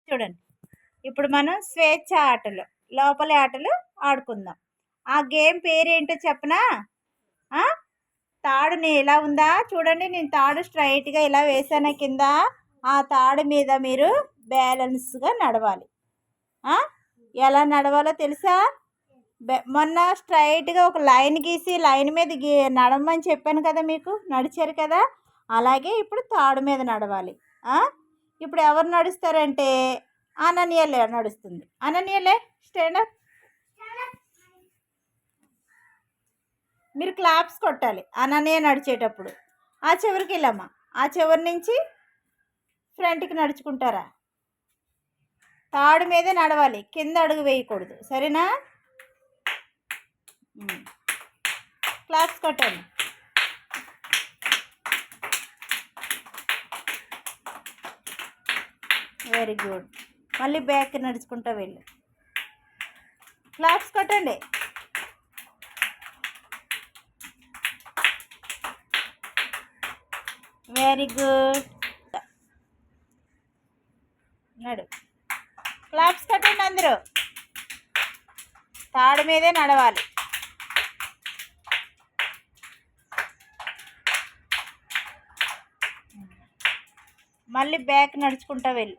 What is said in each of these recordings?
చూడండి, ఇప్పుడు మనం స్వేచ్ఛ ఆటలు, లోపలి ఆటలు ఆడుకుందాం. ఆ గేమ్ పేరేంటో చెప్పనా? తాడుని ఎలా ఉందా చూడండి. నేను తాడు స్ట్రైట్గా ఇలా వేసాను కింద. ఆ తాడు మీద మీరు బ్యాలెన్స్గా నడవాలి. ఎలా నడవాలో తెలుసా? మొన్న స్ట్రైట్గా ఒక లైన్ గీసి లైన్ మీద నడవమని చెప్పాను కదా, మీకు నడిచారు కదా. అలాగే ఇప్పుడు తాడు మీద నడవాలి. ఇప్పుడు ఎవరు నడుస్తారంటే అనన్యలే నడుస్తుంది. అనన్యలే స్టాండ్ అప్. మీరు క్లాప్స్ కొట్టాలి అనన్య నడిచేటప్పుడు. ఆ చివరికి వెళ్ళమ్మా, ఆ చివరి నుంచి ఫ్రంట్కి నడుచుకుంటారా. తాడు మీదే నడవాలి, కింద అడుగు వేయకూడదు, సరేనా? క్లాప్స్ కొట్టండి. Very good. మళ్ళీ బ్యాక్ నడుచుకుంటూ వెళ్ళు. క్లాప్స్ కొట్టండి. Very good. నడు. క్లాప్స్ కొట్టండి అందరూ. తాడు మీదే నడవాలి. మళ్ళీ బ్యాక్ నడుచుకుంటూ వెళ్ళు.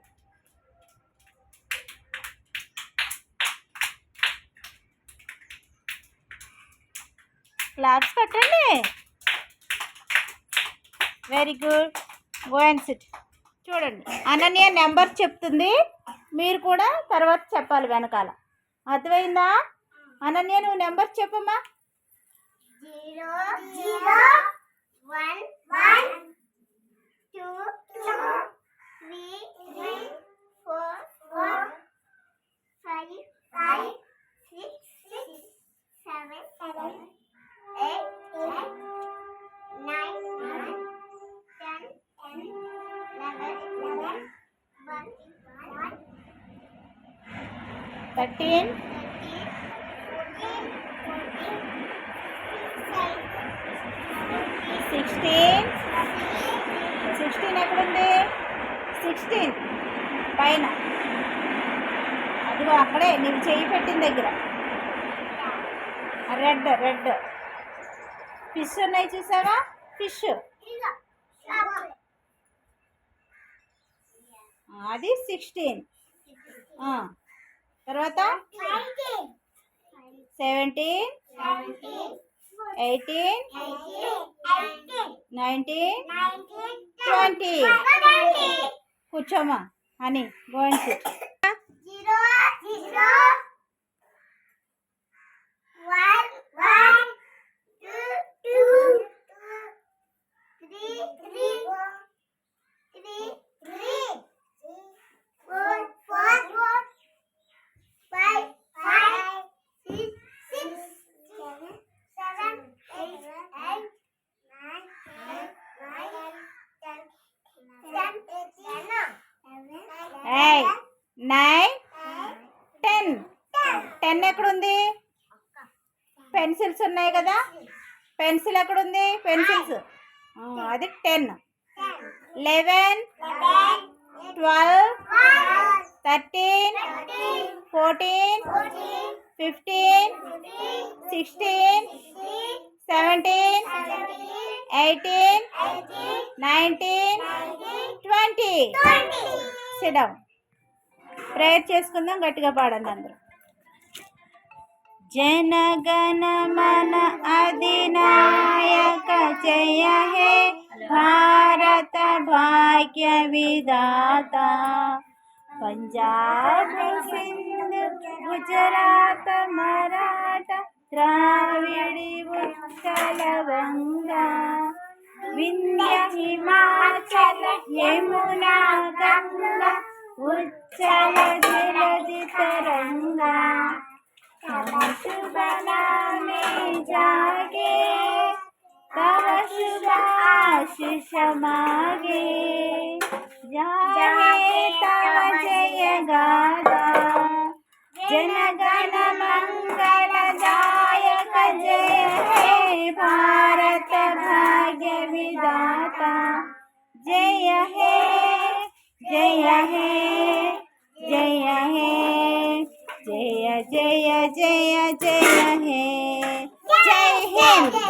క్లాప్స్ కొట్టండి. Very good. Go and SIT. చూడండి, అనన్య నెంబర్ చెప్తుంది, మీరు కూడా తర్వాత చెప్పాలి వెనకాల. అర్థమైందా? అనన్య నువ్వు నెంబర్ చెప్పమ్మా. 0 0 1 1 2 2 3 3 4 4 5 5 6 6 7 7 8 8 9 9 10 10 11 11 1 1 13 16 16 ఎక్కడుంది? 16 పైన, అదిగో అక్కడే నీకు చెయ్యి పెట్టిన దగ్గర. రెడ్ రెడ్ ఫిష్ ఉన్నాయి చూసావా? ఫిష్ అది 16. తర్వాత 17 18 19 20. కూర్చోమ్మా అని. Go and SIT. 0 0 1 1 2 2 3 3 3 3 4 4 5 5 6 6 7 8 8 9 9 10 9 10 10 ఎక్కడుంది? పెన్సిల్స్ ఉన్నాయి కదా, పెన్సిల్ ఎక్కడుంది? పెన్సిల్స్ అది 10. 11 12 13 14 15 16 17 18 19 20. SIT down. ప్రేయర్ చేసుకుందాం, గట్టిగా పాడండి అందరూ. జనగణ మన అధినాయక జయ హే భారత భాగ్య విధాత. పంజాబ్ సింధు గుజరాత్ మరాఠ ద్రావిడి ఉత్కల వంగా వింధ్య హిమాచల యమునా గంగా ఉచ్చల జలధి తరంగా. शुभ नामे जागे तव शुभ आशीष मागे. जागे तव जय गाथा जनगण मंगलदायक जय हे भारत भाग्य विधाता. जय हे जय हे जय जय जय हे जय हिंद।